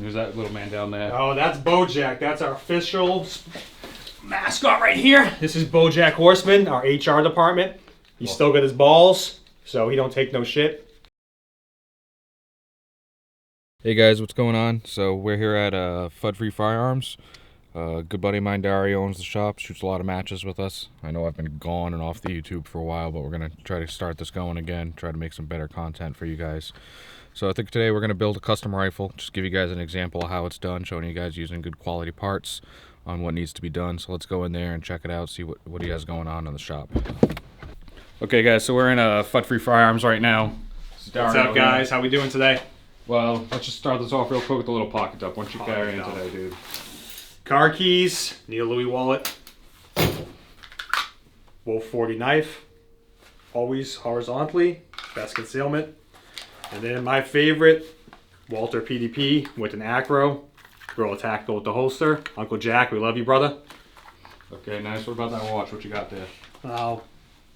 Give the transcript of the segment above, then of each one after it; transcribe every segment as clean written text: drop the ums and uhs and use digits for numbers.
Who's that little man down there? Oh, that's Bojack. That's our official mascot right here. This is Bojack Horseman, our HR department. He's still got his balls, so he don't take no shit. Hey guys, what's going on? So we're here at Fudd Free Firearms. Good buddy of mine, Dario, owns the shop, shoots a lot of matches with us. I know I've been gone and off the YouTube for a while, but we're going to try to start this going again, try to make some better content for you guys. So I think today we're going to build a custom rifle, just give you guys an example of how it's done, showing you guys using good quality parts on what needs to be done. So let's go in there and check it out, see what he has going on in the shop. Okay guys, so we're in Fudd Free Firearms right now. What's up guys? How we doing today? Well, let's just start this off real quick with a little pocket up. What you carrying today, dude? Car keys, need a Louis wallet, Wolf 40 knife, always horizontally, best concealment. And then my favorite, Walter PDP with an acro, Gorilla Tactical with the holster. Uncle Jack, we love you, brother. Okay, nice. What about that watch? What you got there?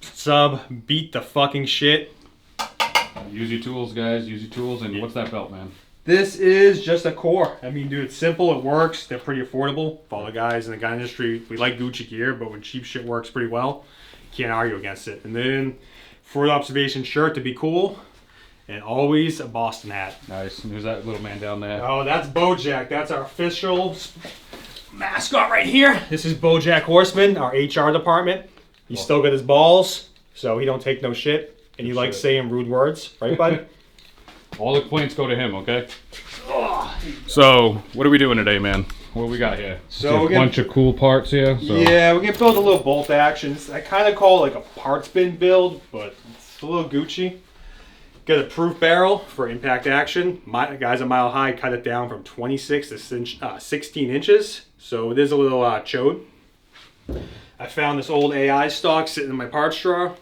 Sub, beat the fucking shit. Use your tools, guys. Use your tools. And what's that belt, man? This is just a core. I mean, dude, it's simple. It works. They're pretty affordable. For all the guys in the gun industry, we like Gucci gear, but when cheap shit works pretty well, you can't argue against it. And then for the observation shirt to be cool, and always a Boston hat. Nice. And who's that little man down there? Oh, that's Bojack. That's our official mascot right here. This is Bojack Horseman, our HR department. He's still got his balls, so he don't take no shit. And you like saying rude words, right, bud? All the complaints go to him, okay? So, what are we doing today, man? What we got here? So a bunch of cool parts here. So. Yeah, we're gonna build a little bolt action. I kind of call it like a parts bin build, but it's a little Gucci. Got a proof barrel for impact action. My guys at Mile High cut it down from 26 to 16 inches, so it is a little chode. I found this old AI stock sitting in my parts drawer,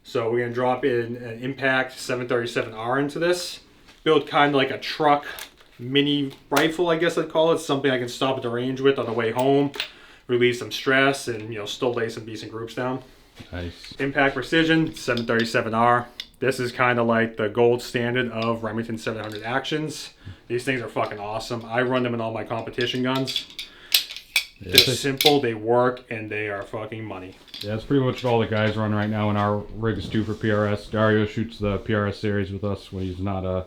so we're gonna drop in an Impact 737R into this. Build kind of like a truck mini rifle, I guess I'd call it. Something I can stop at the range with on the way home, relieve some stress, and still lay some decent groups down. Nice. Impact Precision 737R. This is kind of like the gold standard of Remington 700 actions. These things are fucking awesome. I run them in all my competition guns. Yeah, they're simple, they work, and they are fucking money. Yeah, that's pretty much what all the guys run right now in our rigs too for PRS. Dario shoots the PRS series with us when he's not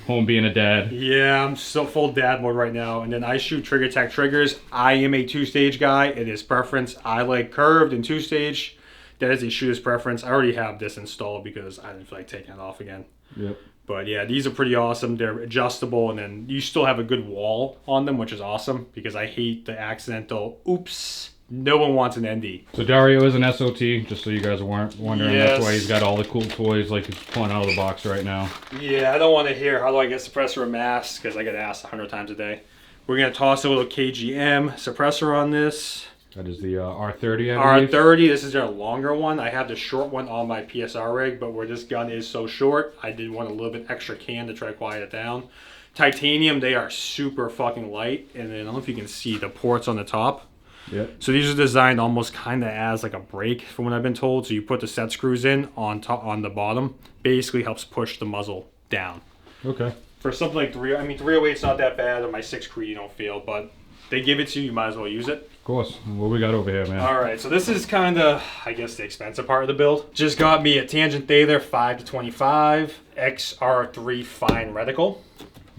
home being a dad. Yeah, I'm still full dad mode right now. And then I shoot Trigger Tech triggers. I am a two-stage guy. It is preference. I like curved and two-stage. That is a shooter's preference. I already have this installed because I didn't feel like taking it off again. Yep. But yeah, these are pretty awesome. They're adjustable, and then you still have a good wall on them, which is awesome because I hate the accidental oops. No one wants an ND. So Dario is an SOT, just so you guys weren't wondering. Yes. That's why he's got all the cool toys like he's pulling out of the box right now. Yeah, I don't want to hear how do I get suppressor or mask because I get asked 100 times a day. We're going to toss a little KGM suppressor on this. That is the R30, I believe. R30, this is their longer one. I have the short one on my PSR rig, but where this gun is so short, I did want a little bit extra can to try to quiet it down. Titanium, they are super fucking light, and then I don't know if you can see the ports on the top. Yep. So these are designed almost kind of as like a brake, from what I've been told. So you put the set screws in on top, on the bottom, basically helps push the muzzle down. Okay. For something like 308's not that bad, or my 6 Creed you don't feel, but they give it to you, you might as well use it. Of course. What we got over here, man? All right, so this is kind of, I guess, the expensive part of the build. Just got me a Tangent Thaler 5-25 XR3 Fine Reticle.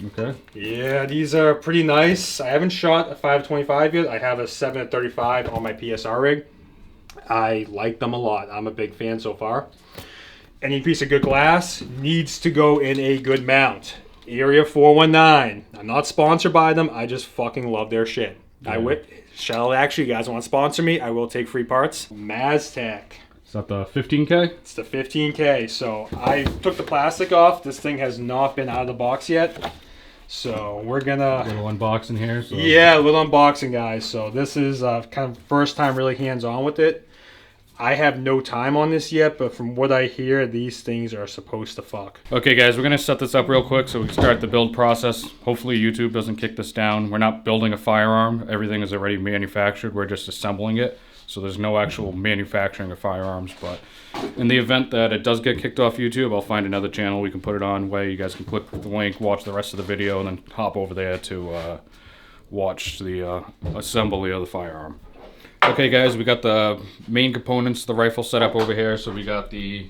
Okay. Yeah, these are pretty nice. I haven't shot a 5-25 yet. I have a 7-35 on my PSR rig. I like them a lot. I'm a big fan so far. Any piece of good glass needs to go in a good mount. Area 419. I'm not sponsored by them. I just fucking love their shit. Yeah. Actually, you guys want to sponsor me? I will take free parts. Maztec. Is that the 15K? It's the 15K. So I took the plastic off. This thing has not been out of the box yet. So we're gonna... A little unboxing here. So. Yeah, a little unboxing, guys. So this is kind of first time really hands-on with it. I have no time on this yet, but from what I hear, these things are supposed to fuck. Okay, guys, we're going to set this up real quick so we can start the build process. Hopefully YouTube doesn't kick this down. We're not building a firearm. Everything is already manufactured. We're just assembling it. So there's no actual manufacturing of firearms, but in the event that it does get kicked off YouTube, I'll find another channel we can put it on where you guys can click the link, watch the rest of the video, and then hop over there to watch the assembly of the firearm. Okay guys, we got the main components of the rifle set up over here. So we got the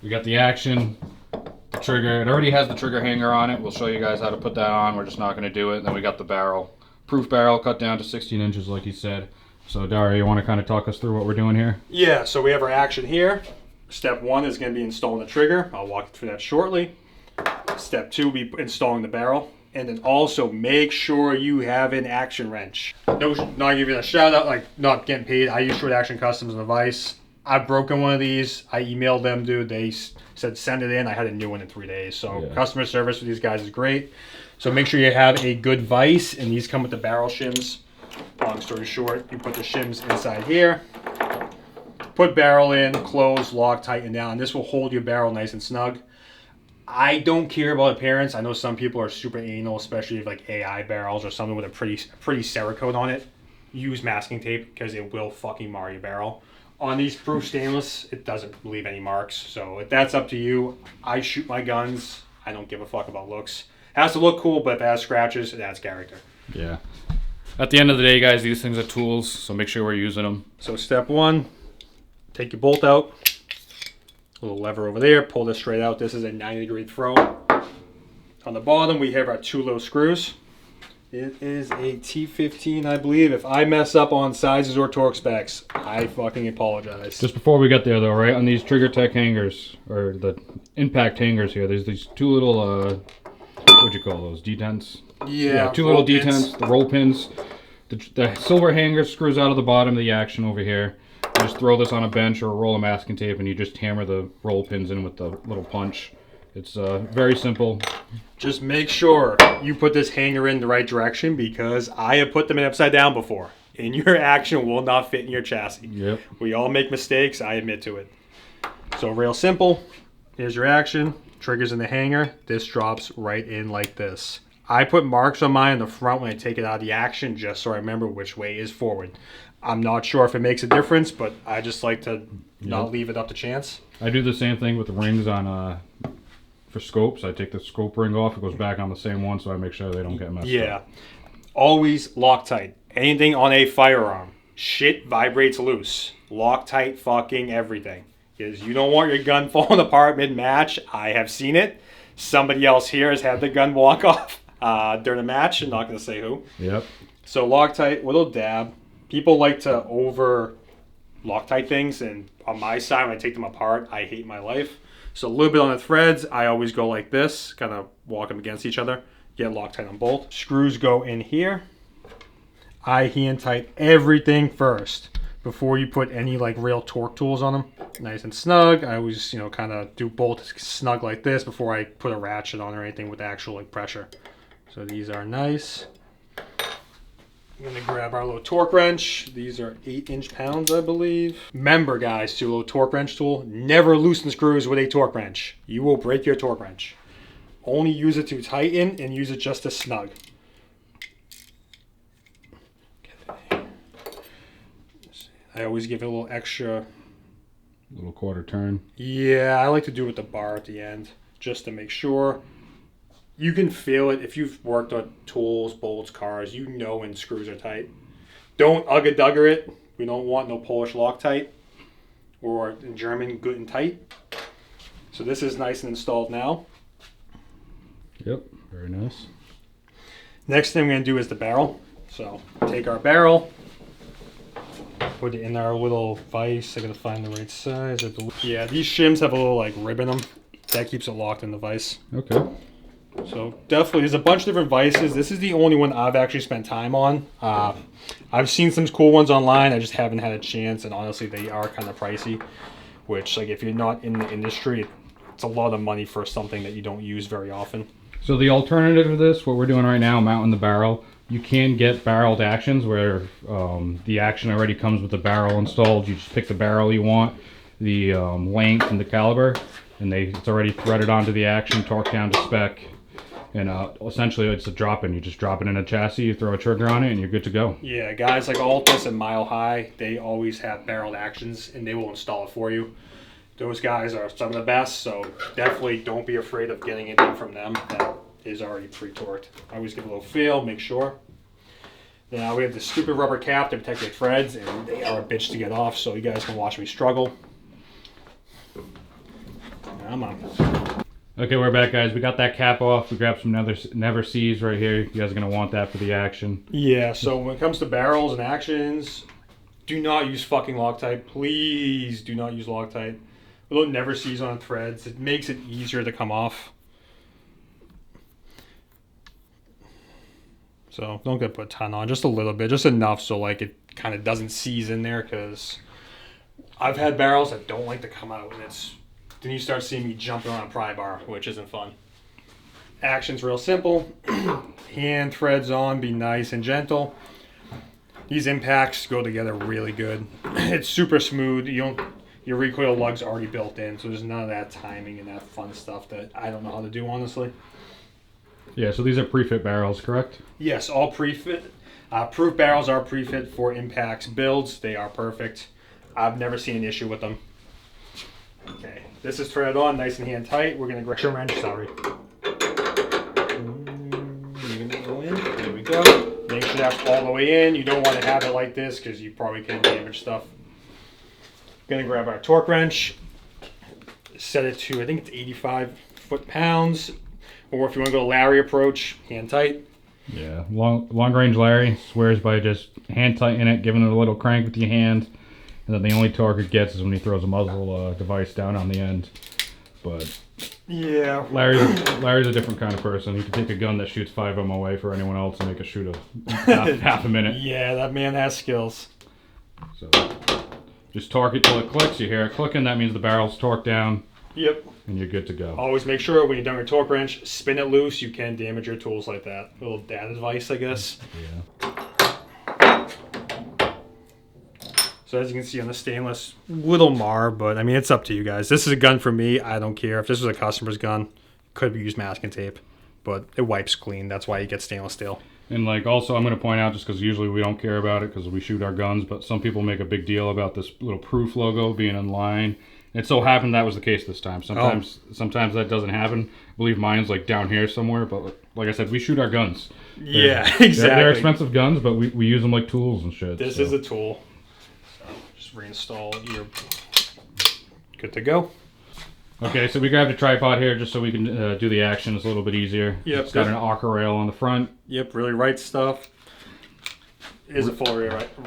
action, the trigger. It already has the trigger hanger on it. We'll show you guys how to put that on. We're just not going to do it. And then we got the barrel. Proof barrel cut down to 16 inches like he said. So Dario, you want to kind of talk us through what we're doing here? Yeah, so we have our action here. Step 1 is going to be installing the trigger. I'll walk you through that shortly. Step 2 will be installing the barrel. And then also make sure you have an action wrench. No, not giving a shout out, like not getting paid. I use Short Action Customs and Device. I've broken one of these. I emailed them, dude. They said send it in. I had a new one in 3 days. So yeah. Customer service with these guys is great. So make sure you have a good vise, and these come with the barrel shims. Long story short, you put the shims inside here. Put barrel in, close, lock, tighten down. This will hold your barrel nice and snug. I don't care about appearance. I know some people are super anal, especially if like AI barrels or something with a pretty Cerakote on it. Use masking tape because it will fucking mar your barrel. On these proof stainless, it doesn't leave any marks. So if that's up to you, I shoot my guns. I don't give a fuck about looks. It has to look cool, but if it has scratches, it adds character. Yeah. At the end of the day, guys, these things are tools, so make sure we're using them. So step 1, take your bolt out. Little lever over there, pull this straight out. This is a 90-degree throw. On the bottom, we have our 2 little screws. It is a T15, I believe. If I mess up on sizes or torque specs, I fucking apologize. Just before we get there, though, right, on these Trigger Tech hangers, or the impact hangers here, there's these 2 little, what'd you call those, detents? Yeah, 2 little detents, the roll pins. The silver hanger screws out of the bottom of the action over here. You just throw this on a bench or a roll of masking tape and you just hammer the roll pins in with the little punch. It's very simple. Just make sure you put this hanger in the right direction because I have put them in upside down before. And your action will not fit in your chassis. Yep. We all make mistakes. I admit to it. So real simple. Here's your action. Triggers in the hanger. This drops right in like this. I put marks on mine in the front when I take it out of the action just so I remember which way is forward. I'm not sure if it makes a difference, but I just like to not leave it up to chance. I do the same thing with the rings on for scopes. I take the scope ring off, it goes back on the same one, so I make sure they don't get messed up. Yeah. Always Loctite. Anything on a firearm, shit vibrates loose. Loctite fucking everything. Because you don't want your gun falling apart mid-match. I have seen it. Somebody else here has had the gun walk off during a match. I'm not going to say who. Yep. So Loctite, little dab. People like to over Loctite things, and on my side, when I take them apart, I hate my life. So a little bit on the threads, I always go like this, kind of walk them against each other, get Loctite on both. Screws go in here. I hand tight everything first before you put any like real torque tools on them. Nice and snug. I always, kind of do bolts snug like this before I put a ratchet on or anything with actual like pressure. So these are nice. I'm going to grab our little torque wrench. These are 8-inch pounds, I believe. Remember, guys, to a little torque wrench tool, never loosen screws with a torque wrench. You will break your torque wrench. Only use it to tighten and use it just to snug. I always give it a little extra. Little quarter turn. Yeah, I like to do it with the bar at the end, just to make sure. You can feel it if you've worked on tools, bolts, cars. You know when screws are tight. Don't ugga-dugger it. We don't want no Polish Loctite. Or in German, good and tight. So this is nice and installed now. Yep, very nice. Next thing we're going to do is the barrel. So take our barrel, put it in our little vise. I got to find the right size. Yeah, these shims have a little like rib in them. That keeps it locked in the vise. Okay. So definitely, there's a bunch of different vices. This is the only one I've actually spent time on. I've seen some cool ones online. I just haven't had a chance, and honestly, they are kind of pricey. Which, like, if you're not in the industry, it's a lot of money for something that you don't use very often. So the alternative to this, what we're doing right now, mounting the barrel, you can get barreled actions where the action already comes with the barrel installed. You just pick the barrel you want, the length and the caliber, and it's already threaded onto the action, torqued down to spec. And essentially it's a drop-in. You just drop it in a chassis, you throw a trigger on it, and you're good to go. Yeah, guys like Altus and Mile High, they always have barreled actions, and they will install it for you. Those guys are some of the best, so definitely don't be afraid of getting it in from them. That is already pre-torqued. I always give a little feel, make sure. Now we have the stupid rubber cap to protect your threads, and they are a bitch to get off, so you guys can watch me struggle. Come on. Okay, we're back, guys. We got that cap off. We grabbed some Never Seas right here. You guys are going to want that for the action. Yeah, so when it comes to barrels and actions, do not use fucking Loctite. Please do not use Loctite. Little Never Seas on threads. It makes it easier to come off. So don't get put a ton on, just a little bit, just enough so like it kind of doesn't seize in there, because I've had barrels that don't like to come out, and then you start seeing me jumping on a pry bar, which isn't fun. Action's real simple. Hand threads on, be nice and gentle. These impacts go together really good. It's super smooth. Your recoil lug's already built in, so there's none of that timing and that fun stuff that I don't know how to do, honestly. Yeah, so these are pre-fit barrels, correct? Yes, all pre-fit. Proof barrels are pre-fit for impacts builds. They are perfect. I've never seen an issue with them. Okay, this is threaded on, nice and hand tight. We're gonna grab your wrench. Sorry. You're gonna go in. There we go. Make sure that's all the way in. You don't want to have it like this because you probably can damage stuff. Gonna grab our torque wrench. Set it to, I think it's 85 foot-pounds. Or if you want to go Larry approach, hand tight. Yeah, long range Larry swears by just hand tightening it, giving it a little crank with your hand, and then the only torque it gets is when he throws a muzzle device down on the end. But yeah, Larry's a different kind of person. He can take a gun that shoots 5 MOA for anyone else and make it shoot a half a minute. Yeah, that man has skills. So just torque it till it clicks. You hear it clicking, that means the barrel's torqued down. Yep. And you're good to go. Always make sure when you're done your torque wrench, spin it loose. You can damage your tools like that. A little dad advice, I guess. Yeah. So as you can see on the stainless, little mar, but I mean, it's up to you guys. This is a gun for me. I don't care. If this was a customer's gun, could be used masking tape, but it wipes clean. That's why you get stainless steel. And like also, I'm going to point out, just because usually we don't care about it because we shoot our guns, but some people make a big deal about this little proof logo being in line. It so happened that was the case this time. Sometimes that doesn't happen. I believe mine's like down here somewhere, but like I said, we shoot our guns. Yeah, exactly. They're expensive guns, but we use them like tools and shit. This is a tool. So just reinstall your... Good to go. Okay, so we grabbed a tripod here just so we can do the action. It's a little bit easier. Yep. It's got an Ocker rail on the front. Yep, really right stuff. It is a full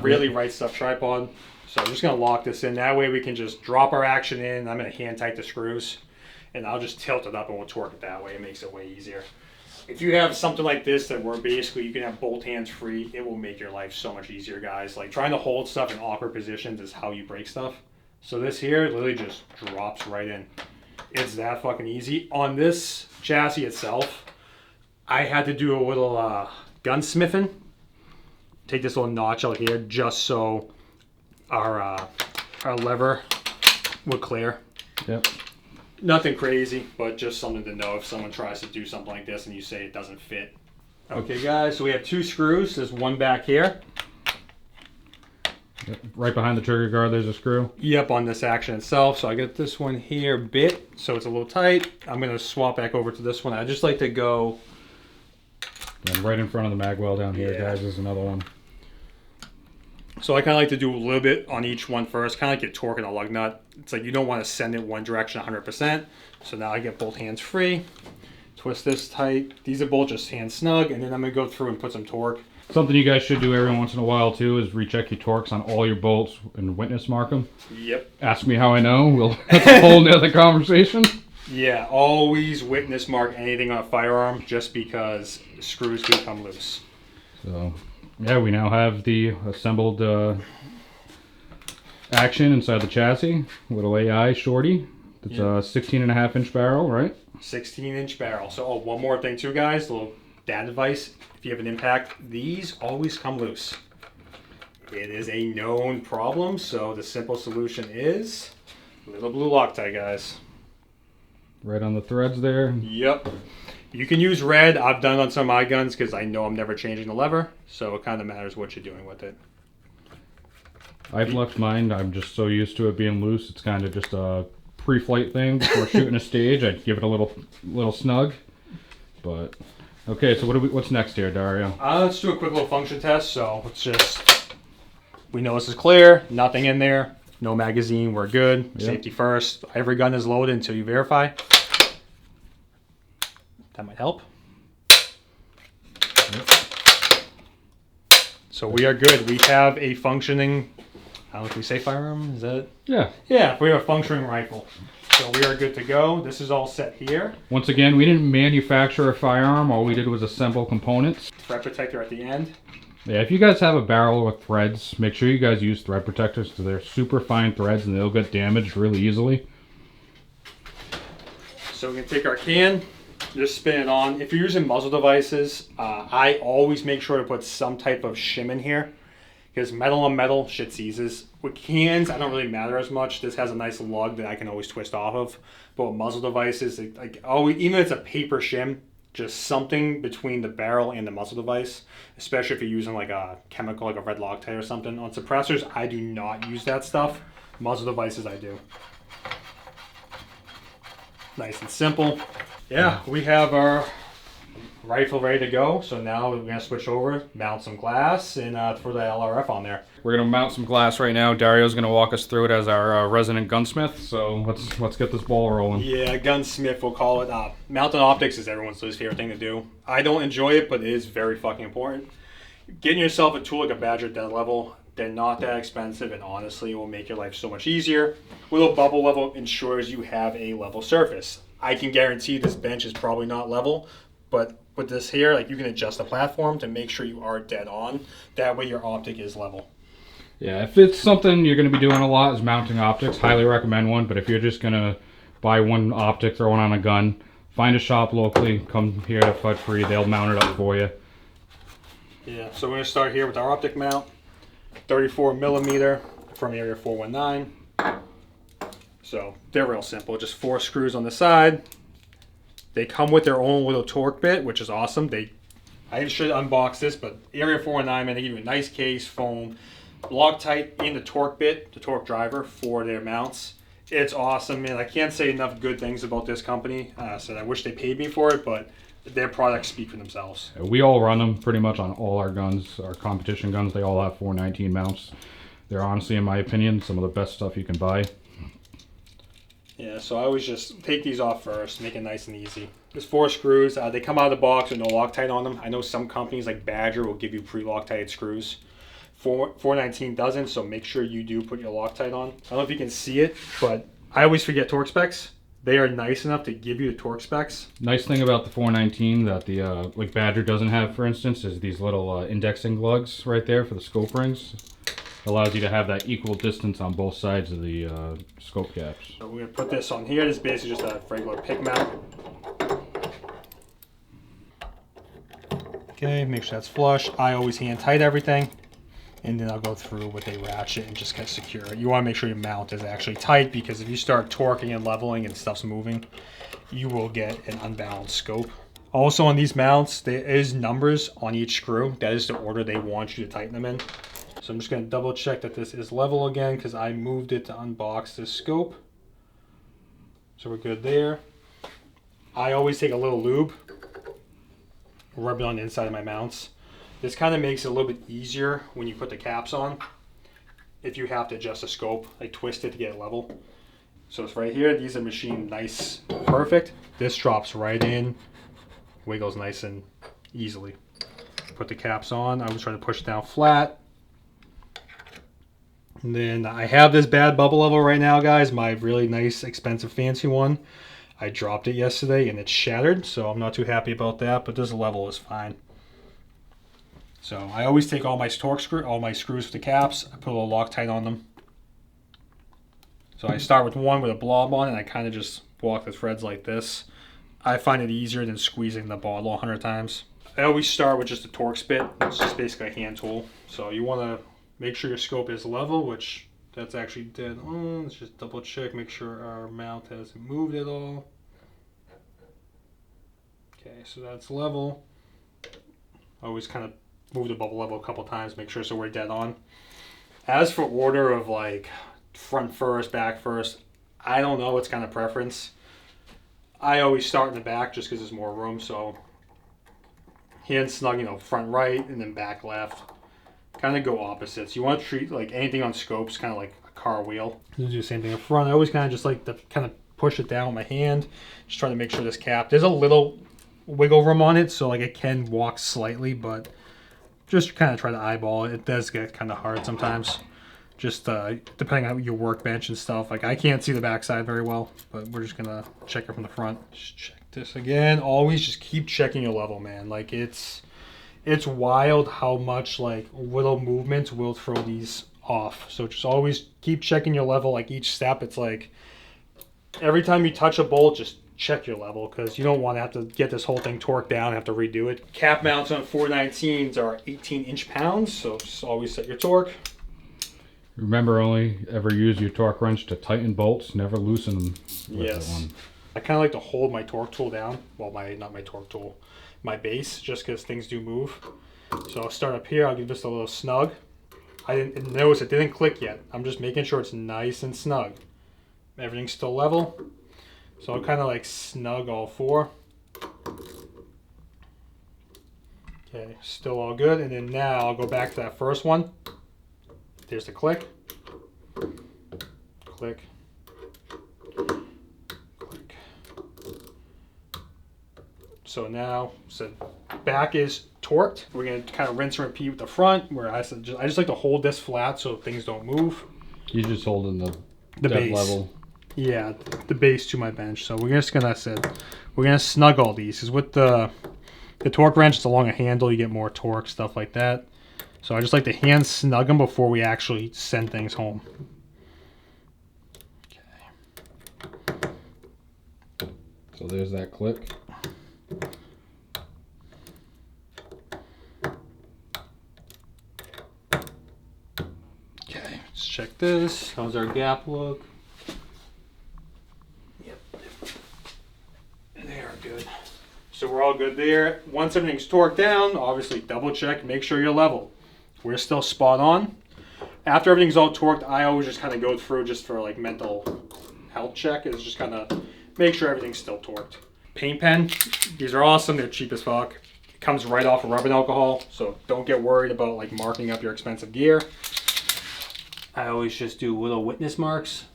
really right stuff tripod. So I'm just going to lock this in. That way we can just drop our action in. I'm going to hand tight the screws. And I'll just tilt it up and we'll torque it that way. It makes it way easier. If you have something like this that where basically you can have both hands free, it will make your life so much easier, guys. Like trying to hold stuff in awkward positions is how you break stuff. So this here literally just drops right in. It's that fucking easy. On this chassis itself, I had to do a little gunsmithing. Take this little notch out here just so our lever would clear. Yep. Nothing crazy, but just something to know if someone tries to do something like this and you say it doesn't fit. Okay, guys, so we have 2 screws. There's one back here. Yep. Right behind the trigger guard, there's a screw. Yep, on this action itself. So I got this one here bit, so it's a little tight. I'm going to swap back over to this one. I just like to go... And right in front of the mag well down here, guys, is another one. So I kind of like to do a little bit on each one first, kind of like you're torquing a lug nut. It's like you don't want to send it one direction 100%. So now I get both hands free. Twist this tight. These are both just hand snug, and then I'm going to go through and put some torque. Something you guys should do every once in a while too is recheck your torques on all your bolts and witness mark them. Yep. Ask me how I know. That's a whole nother conversation. Yeah, always witness mark anything on a firearm just because screws do come loose. So, yeah, we now have the assembled action inside the chassis. Little AI shorty. It's a 16.5-inch barrel, right? 16-inch barrel. So, one more thing too, guys. A little dad advice. If you have an impact, these always come loose. It is a known problem, so the simple solution is little blue Loctite, guys. Right on the threads there. Yep. You can use red. I've done it on some of my guns because I know I'm never changing the lever, so it kind of matters what you're doing with it. I've left mine. I'm just so used to it being loose. It's kind of just a pre-flight thing before shooting a stage. I'd give it a little snug. But okay, so what's next here, Dario? Let's do a quick little function test. So let's just, we know this is clear, nothing in there, no magazine, we're good. Yep. Safety first. Every gun is loaded until you verify. That might help. Yep. So we are good. We have a functioning, I don't know if we say firearm, is that? Yeah. Yeah, we have a functioning rifle. So we are good to go. This is all set here. Once again, we didn't manufacture a firearm. All we did was assemble components. Thread protector at the end. Yeah, if you guys have a barrel with threads, make sure you guys use thread protectors because they're super fine threads and they'll get damaged really easily. So we can take our can, just spin it on. If you're using muzzle devices, I always make sure to put some type of shim in here. Because metal on metal, shit seizes. With cans, I don't really matter as much. This has a nice lug that I can always twist off of. But with muzzle devices, even if it's a paper shim, just something between the barrel and the muzzle device, especially if you're using like a chemical, like a red Loctite or something. On suppressors, I do not use that stuff. Muzzle devices, I do. Nice and simple. Yeah, we have our rifle ready to go. So now we're going to switch over, mount some glass, and throw the LRF on there. We're going to mount some glass right now. Dario's going to walk us through it as our resident gunsmith. So let's get this ball rolling. Yeah, gunsmith, we'll call it. Mounting optics is everyone's least favorite thing to do. I don't enjoy it, but it is very fucking important. Getting yourself a tool like a Badger at that level, they're not that expensive, and honestly, it will make your life so much easier. With a bubble level ensures you have a level surface. I can guarantee this bench is probably not level, but with this here, like, you can adjust the platform to make sure you are dead on. That way your optic is level. Yeah, if it's something you're going to be doing a lot is mounting optics, highly recommend one. But if you're just going to buy one optic, throw it on a gun, find a shop locally, come here to Fudd Free, they'll mount it up for you. Yeah, so we're going to start here with our optic mount. 34 millimeter from area 419. So they're real simple, just 4 screws on the side. They come with their own little torque bit, which is awesome. I should unbox this, but area 419, man, they give you a nice case, foam, Loctite, and the torque bit, the torque driver for their mounts. It's awesome, man. I can't say enough good things about this company. So I wish they paid me for it, but their products speak for themselves. We all run them pretty much on all our guns, our competition guns. They all have 419 mounts. They're honestly, in my opinion, some of the best stuff you can buy. Yeah, so I always just take these off first, make it nice and easy. There's 4 screws. They come out of the box with no Loctite on them. I know some companies like Badger will give you pre-Loctited screws. 419 doesn't, so make sure you do put your Loctite on. I don't know if you can see it, but I always forget torque specs. They are nice enough to give you the torque specs. Nice thing about the 419 that the like Badger doesn't have, for instance, is these little indexing lugs right there for the scope rings. Allows you to have that equal distance on both sides of the scope caps. So we're going to put this on here. This is basically just a regular pick mount. Okay, make sure that's flush. I always hand tight everything, and then I'll go through with a ratchet and just get secure it. You want to make sure your mount is actually tight, because if you start torquing and leveling and stuff's moving, you will get an unbalanced scope. Also on these mounts, there is numbers on each screw. That is the order they want you to tighten them in. So I'm just going to double check that this is level again, because I moved it to unbox this scope. So we're good there. I always take a little lube, rub it on the inside of my mounts. This kind of makes it a little bit easier when you put the caps on, if you have to adjust the scope, like twist it to get it level. So it's right here. These are machined nice, perfect. This drops right in, wiggles nice and easily. Put the caps on. I was trying to push it down flat. And then I have this bad bubble level right now, guys. My really nice, expensive, fancy one. I dropped it yesterday and it's shattered, so I'm not too happy about that, but this level is fine. So I always take all my screws with the caps, I put a little Loctite on them. So I start with one with a blob on, and I kind of just walk the threads like this. I find it easier than squeezing the bottle 100 times. I always start with just a Torx bit. It's just basically a hand tool. So you want to make sure your scope is level, which that's actually dead on. Let's just double check, make sure our mount hasn't moved at all. Okay, so that's level. Always kind of move the bubble level a couple times, make sure so we're dead on. As for order of like front first, back first, I don't know. It's kind of preference. I always start in the back just because there's more room. So hand snug, you know, front right and then back left. Kind of go opposites. You want to treat like anything on scopes kind of like a car wheel. Do the same thing up front. I always kind of just like to kind of push it down with my hand. Just try to make sure this cap, there's a little wiggle room on it, so like it can walk slightly, but just kind of try to eyeball it. It does get kind of hard sometimes. Just depending on your workbench and stuff. Like I can't see the backside very well, but we're just gonna check it from the front. Just check this again. Always just keep checking your level, man. Like it's wild how much like little movements will throw these off. So just always keep checking your level. Like each step, it's like every time you touch a bolt, just check your level because you don't want to have to get this whole thing torqued down and have to redo it. Cap mounts on 419s are 18 inch-pounds, so just always set your torque. Remember, only ever use your torque wrench to tighten bolts, never loosen them with Yes. one. I kind of like to hold my torque tool down. Well, not my torque tool, my base, just because things do move. So I'll start up here. I'll give this a little snug. I didn't notice it didn't click yet. I'm just making sure it's nice and snug. Everything's still level. So I'll kind of like snug all four. Okay, still all good. And then now I'll go back to that first one. There's the click. Click. Click. So now, back is torqued. We're going to kind of rinse and repeat with the front, where I just like to hold this flat so things don't move. You're just holding the depth base level. Yeah, the base to my bench. So we're just gonna snug all these. Because with the torque wrench, it's along a handle, you get more torque, stuff like that. So I just like to hand snug them before we actually send things home. Okay. So there's that click. Okay, let's check this. How's our gap look? Good. So we're all good there. Once everything's torqued down, obviously double check, make sure you're level. We're still spot on. After everything's all torqued, I always just kind of go through just for like mental health check. Is just kind of make sure everything's still torqued. Paint pen, these are awesome. They're cheap as fuck. It comes right off of rubbing alcohol, so don't get worried about like marking up your expensive gear. I always just do little witness marks.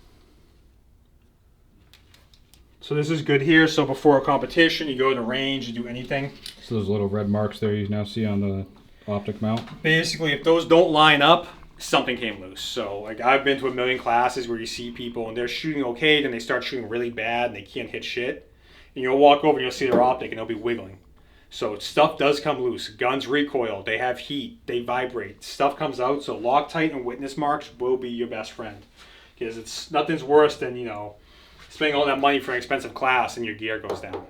So this is good here. So before a competition, you go to the range, you do anything. So those little red marks there you now see on the Optic mount. Basically, if those don't line up, something came loose. So like I've been to a million classes where you see people and they're shooting okay, then they start shooting really bad and they can't hit shit. And you'll walk over and you'll see their optic and they'll be wiggling. So stuff does come loose. Guns recoil, they have heat, they vibrate. Stuff comes out, so Loctite and witness marks will be your best friend. Because it's nothing's worse than, you know, spending all that money for an expensive class and your gear goes down.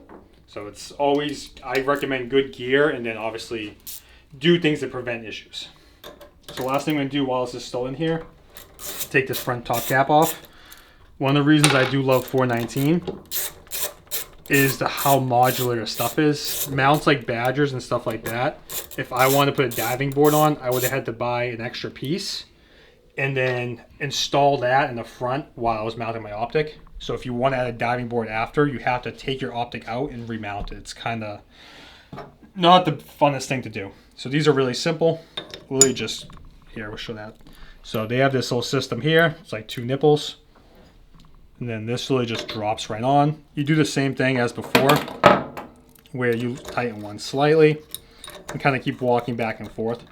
So it's always, I recommend good gear and then obviously do things that prevent issues. So last thing I'm going to do while this is still in here, take this front top cap off. One of the reasons I do love 419 is how modular the stuff is. Mounts like Badgers and stuff like that, if I wanted to put a diving board on, I would have had to buy an extra piece and then install that in the front while I was mounting my optic. So if you want to add a diving board after, you have to take your optic out and remount it. It's kind of not the funnest thing to do. So these are really simple. Really just, here, we'll show that. So they have this little system here. It's like 2 nipples. And then this really just drops right on. You do the same thing as before, where you tighten one slightly and kind of keep walking back and forth.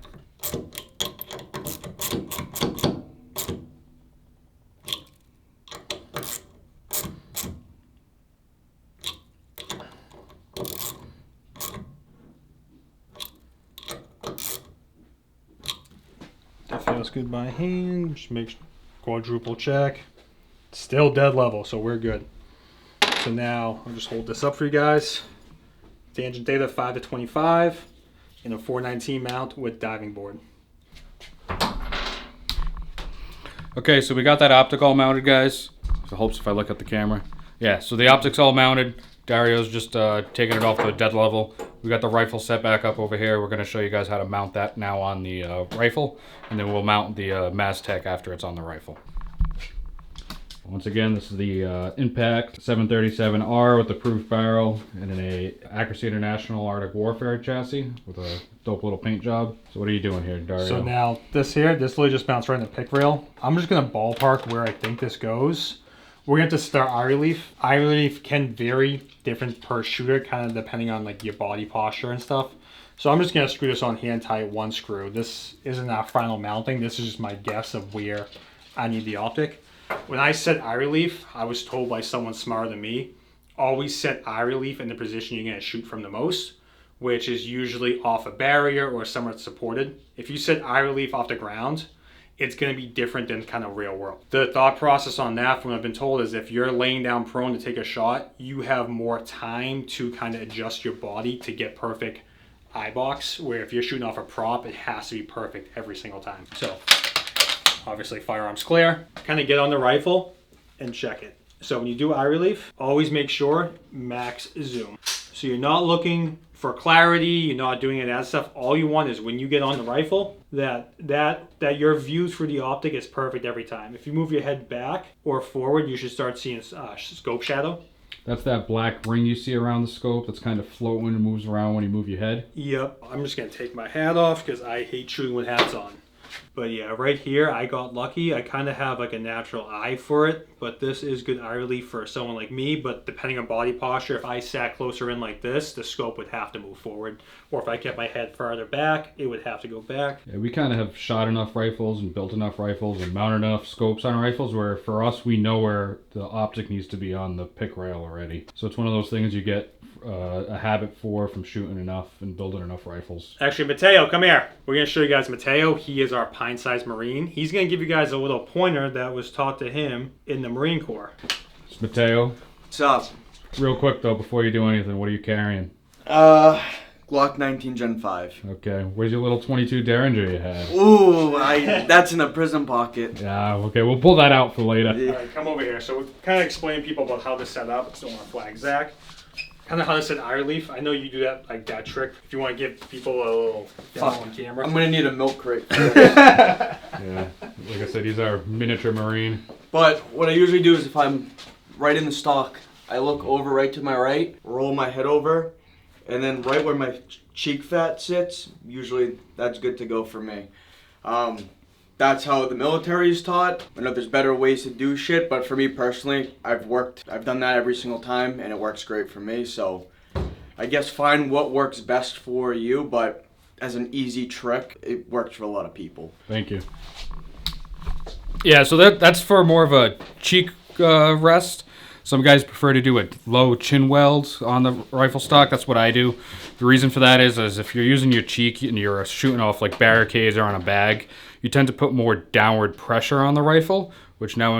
That feels good by hand. Just make quadruple check. Still dead level, so we're good. So now I'll just hold this up for you guys. Tangent data 5 to 25 in a 419 mount with diving board. Okay, so we got that optic all mounted, guys. So it helps if I look at the camera. Yeah, so the optic's all mounted. Dario's just taking it off to a dead level. We got the rifle set back up over here. We're going to show you guys how to mount that now on the rifle, and then we'll mount the Maztec after it's on the rifle. Once again, this is the Impact 737R with the proof barrel and an Accuracy International Arctic Warfare chassis with a dope little paint job. So what are you doing here, Dario? So now this literally just mounts right in the pick rail. I'm just gonna ballpark where I think this goes. We're gonna have to start eye relief. Eye relief can vary different per shooter, kind of depending on like your body posture and stuff. So I'm just gonna screw this on hand tight, one screw. This isn't our final mounting. This is just my guess of where I need the optic. When I set eye relief, I was told by someone smarter than me, always set eye relief in the position you're going to shoot from the most, which is usually off a barrier or somewhere it's supported. If you set eye relief off the ground, it's going to be different than kind of real world. The thought process on that, from what I've been told, is if you're laying down prone to take a shot, you have more time to kind of adjust your body to get perfect eye box, where if you're shooting off a prop, it has to be perfect every single time. So obviously firearms clear, kind of get on the rifle and check it. So when you do eye relief, always make sure max zoom. So you're not looking for clarity, you're not doing it as stuff. All you want is when you get on the rifle, that your view through the optic is perfect every time. If you move your head back or forward, you should start seeing scope shadow. That's that black ring you see around the scope that's kind of floating and moves around when you move your head. Yep, I'm just gonna take my hat off because I hate shooting with hats on. But yeah, right here, I got lucky. I kind of have like a natural eye for it, but this is good eye relief for someone like me. But depending on body posture, if I sat closer in like this, the scope would have to move forward. Or if I kept my head farther back, it would have to go back. Yeah, we kind of have shot enough rifles and built enough rifles and mounted enough scopes on rifles where for us, we know where the optic needs to be on the pick rail already. So it's one of those things you get a habit from shooting enough and building enough rifles. Actually, Mateo, come here. We're going to show you guys Mateo. He is our pine-sized Marine. He's going to give you guys a little pointer that was taught to him in the Marine Corps. It's Mateo. What's up? Real quick though, before you do anything, what are you carrying? Glock 19 Gen 5. Okay, where's your little 22 Derringer you had? Ooh, that's in a prison pocket. Yeah, okay, we'll pull that out for later. All right, come over here. So we're kind of explaining people about how to set up. Don't want to flag Zach. Kind of how to set eye relief. I know you do that, like that trick. If you want to give people a little demo on camera. I'm gonna need a milk crate. Yeah, like I said, he's our miniature Marine. But what I usually do is if I'm right in the stock, I look over right to my right, roll my head over, and then right where my cheek fat sits, usually that's good to go for me. That's how the military is taught. I know there's better ways to do shit, but for me personally, I've done that every single time, and it works great for me. So I guess find what works best for you, but as an easy trick, it works for a lot of people. Thank you. Yeah, so that's for more of a cheek rest. Some guys prefer to do a low chin weld on the rifle stock. That's what I do. The reason for that is if you're using your cheek and you're shooting off like barricades or on a bag, you tend to put more downward pressure on the rifle, which now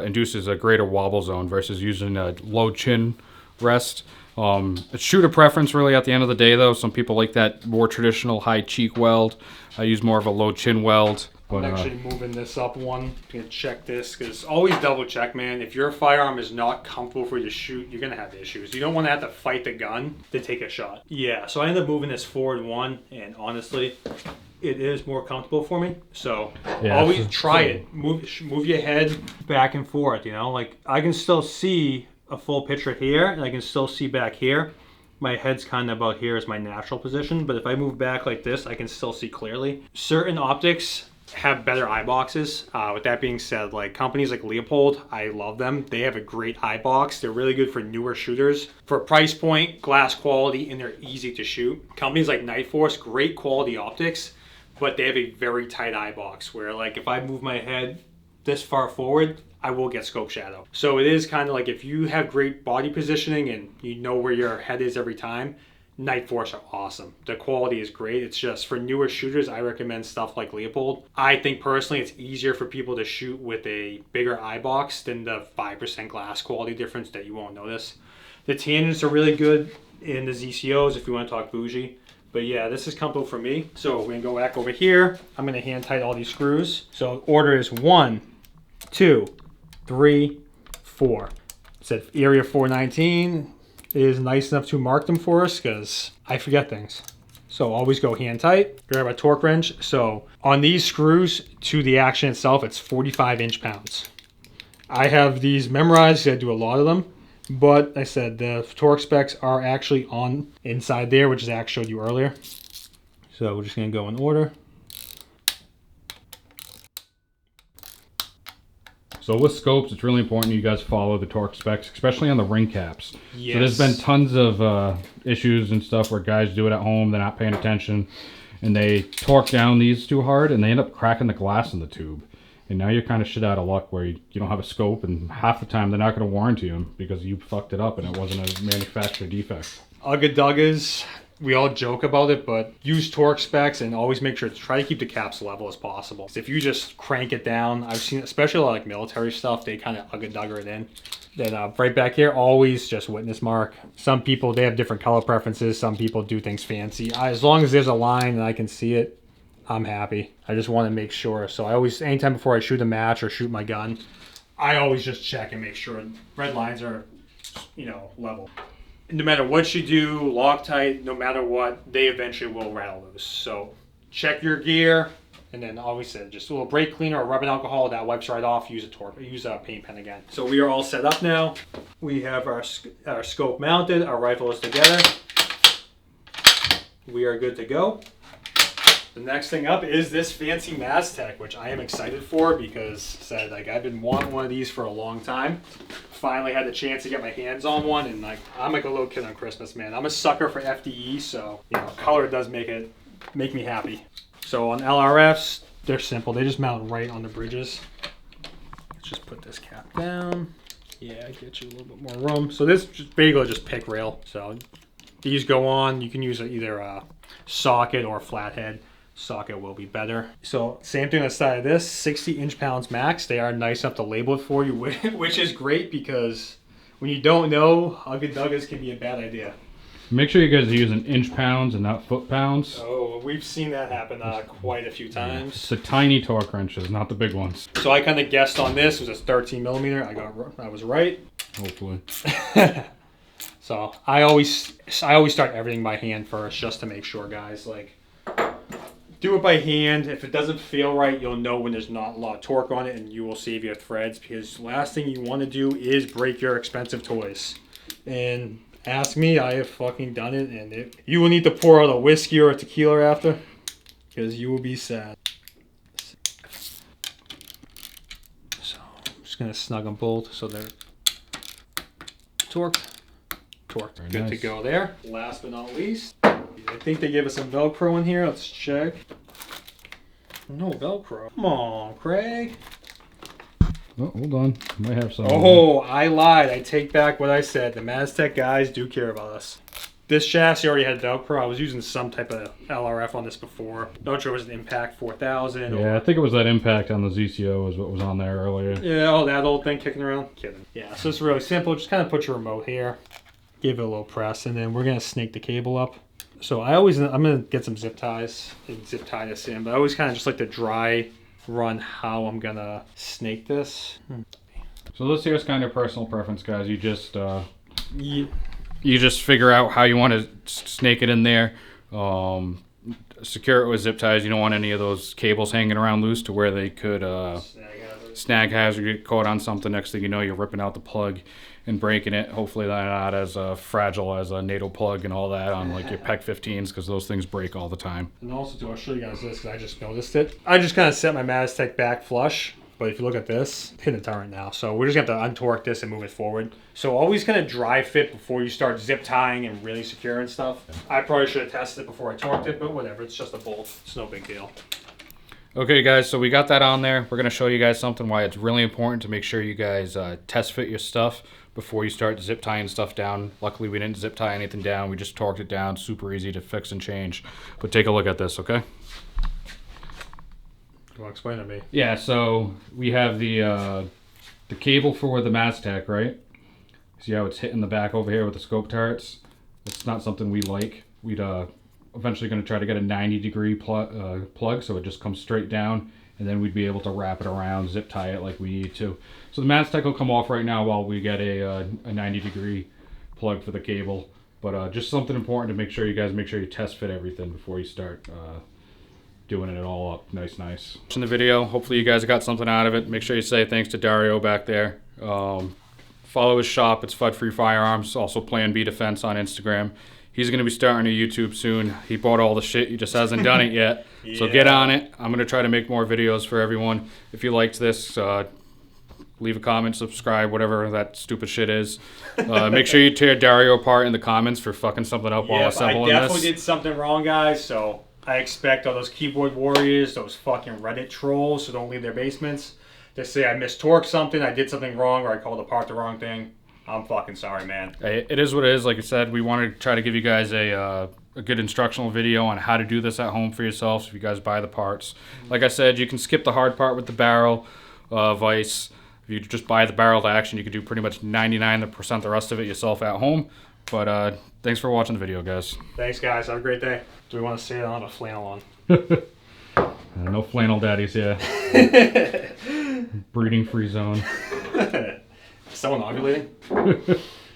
induces a greater wobble zone versus using a low chin rest. It's shooter preference really at the end of the day though. Some people like that more traditional high cheek weld. I use more of a low chin weld. I'm actually moving this up one. I'm going to check this because always double check, man. If your firearm is not comfortable for you to shoot, you're going to have issues. You don't want to have to fight the gun to take a shot. Yeah, so I ended up moving this forward one, and honestly, it is more comfortable for me. So yeah, always try it. Move your head back and forth, you know? Like I can still see a full picture here, and I can still see back here. My head's kind of about here is my natural position, but if I move back like this, I can still see clearly. Certain optics have better eye boxes. With that being said, like companies like Leopold, I love them. They have a great eye box. They're really good for newer shooters. For price point, glass quality, and they're easy to shoot. Companies like Night Force, great quality optics, but they have a very tight eye box where like if I move my head this far forward, I will get scope shadow. So it is kind of like if you have great body positioning and you know where your head is every time, Night Force are awesome. The quality is great. It's just for newer shooters, I recommend stuff like Leopold. I think personally it's easier for people to shoot with a bigger eye box than the 5% glass quality difference that you won't notice. The tangents are really good in the ZCOs if you want to talk bougie. But yeah, this is comfortable for me. So we're gonna go back over here. I'm gonna hand tight all these screws. So order is 1, 2, 3, 4. It said area 419. is nice enough to mark them for us because I forget things. So always go hand tight. Grab a torque wrench. So on these screws to the action itself, it's 45 inch-pounds. I have these memorized. I do a lot of them. But I said the torque specs are actually on inside there, which Zach showed you earlier. So we're just going to go in order. So with scopes, it's really important you guys follow the torque specs, especially on the ring caps. Yes. So there's been tons of issues and stuff where guys do it at home, they're not paying attention, and they torque down these too hard, and they end up cracking the glass in the tube. And now you're kind of shit out of luck where you don't have a scope, and half the time they're not going to warranty them because you fucked it up and it wasn't a manufacturer defect. Ugga we all joke about it, but use torque specs and always make sure to try to keep the caps level as possible. If you just crank it down, I've seen, especially a lot of like military stuff, they kind of ugga it in. Then right back here, always just witness mark. Some people, they have different color preferences. Some people do things fancy. As long as there's a line and I can see it, I'm happy. I just want to make sure. So I always, anytime before I shoot a match or shoot my gun, I always just check and make sure red lines are, level. No matter what you do, Loctite, no matter what, they eventually will rattle loose. So check your gear, and then always said just a little brake cleaner or rubbing alcohol that wipes right off. Use a paint pen again. So we are all set up now. We have our scope mounted, our rifle is together. We are good to go. The next thing up is this fancy Maztec, which I am excited for because I've been wanting one of these for a long time. Finally had the chance to get my hands on one, and I'm like a little kid on Christmas, man. I'm a sucker for FDE, so color does make me happy. So on LRFs, they're simple. They just mount right on the bridges. Let's just put this cap down. Yeah, get you a little bit more room. So this just basically just pick rail. So these go on. You can use either a socket or a flathead. Socket will be better. So same thing on the side of this, 60 inch-pounds max. They are nice enough to label it for you, which is great because when you don't know, ugga can be a bad idea. Make sure you guys are using inch-pounds and not foot-pounds. Oh, we've seen that happen quite a few times. It's the tiny torque wrenches, not the big ones. So I kind of guessed on this. It was a 13 millimeter. I was right. Hopefully. So I always start everything by hand first, just to make sure, guys. Do it by hand. If it doesn't feel right, you'll know when there's not a lot of torque on it, and you will save your threads, because the last thing you want to do is break your expensive toys. And ask me, I have fucking done it, and you will need to pour out a whiskey or a tequila after, because you will be sad. So I'm just gonna snug them both so they're torqued. Very Good nice. to go there. Last but not least, I think they gave us some Velcro in here. Let's check. No Velcro. Come on, Craig. Oh, hold on. Might have some. Oh, I lied. I take back what I said. The Maztec guys do care about us. This chassis already had Velcro. I was using some type of LRF on this before. Not sure it was an Impact 4000. Yeah, I think it was that Impact on the ZCO is what was on there earlier. Yeah, oh, that old thing kicking around. Kidding. Yeah, so it's really simple. Just kind of put your remote here. Give it a little press, and then we're going to snake the cable up. So I'm going to get some zip ties and zip tie this in, but I always kind of just like to dry run how I'm going to snake this. So this here is kind of personal preference, guys. You just you just figure out how you want to snake it in there. Secure it with zip ties. You don't want any of those cables hanging around loose to where they could snag hazard, get caught on something. Next thing you know, you're ripping out the plug and breaking it. Hopefully they're not as fragile as a NATO plug and all that on like your PEC 15s, because those things break all the time. And also, I'll show you guys this because I just noticed it. I just kind of set my Maztec back flush, but if you look at this, it's hitting the turret now. So we're just going to have to untorque this and move it forward. So always kind of dry fit before you start zip tying and really securing stuff. I probably should have tested it before I torqued it, but whatever. It's just a bolt. It's no big deal. Okay, guys, so we got that on there. We're going to show you guys something why it's really important to make sure you guys test fit your stuff before you start zip tying stuff down. Luckily, we didn't zip tie anything down. We just torqued it down. Super easy to fix and change. But take a look at this, okay? You want to explain it to me? Yeah, so we have the cable for the Maztec, right? See how it's hitting the back over here with the scope turrets? It's not something we like. We'd eventually going to try to get a 90-degree plug, so it just comes straight down, and then we'd be able to wrap it around, zip tie it like we need to. So the Maztec will come off right now while we get a 90-degree plug for the cable. But just something important to make sure you test fit everything before you start doing it all up nice. In the video, hopefully you guys got something out of it. Make sure you say thanks to Dario back there. Follow his shop. It's Fudd Free Firearms. Also Plan B Defense on Instagram. He's going to be starting a YouTube soon. He bought all the shit. He just hasn't done it yet. Yeah. So get on it. I'm going to try to make more videos for everyone. If you liked this, leave a comment, subscribe, whatever that stupid shit is. Make sure you tear Dario apart in the comments for fucking something up while assembling this. I definitely did something wrong, guys. So I expect all those keyboard warriors, those fucking Reddit trolls who don't leave their basements, to say I mistorqued something, I did something wrong, or I called apart the wrong thing. I'm fucking sorry, man. It is what it is. Like I said, we wanted to try to give you guys a good instructional video on how to do this at home for yourselves if you guys buy the parts. Like I said, you can skip the hard part with the barrel vise. If you just buy the barrel to action, you can do pretty much 99% the rest of it yourself at home. But thanks for watching the video, guys. Thanks, guys. Have a great day. Do we want to say it? I don't have a flannel on. No flannel daddies here. Breeding free zone. Is someone ovulating?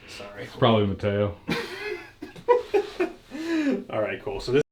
Sorry. Probably Mateo. All right, cool. So this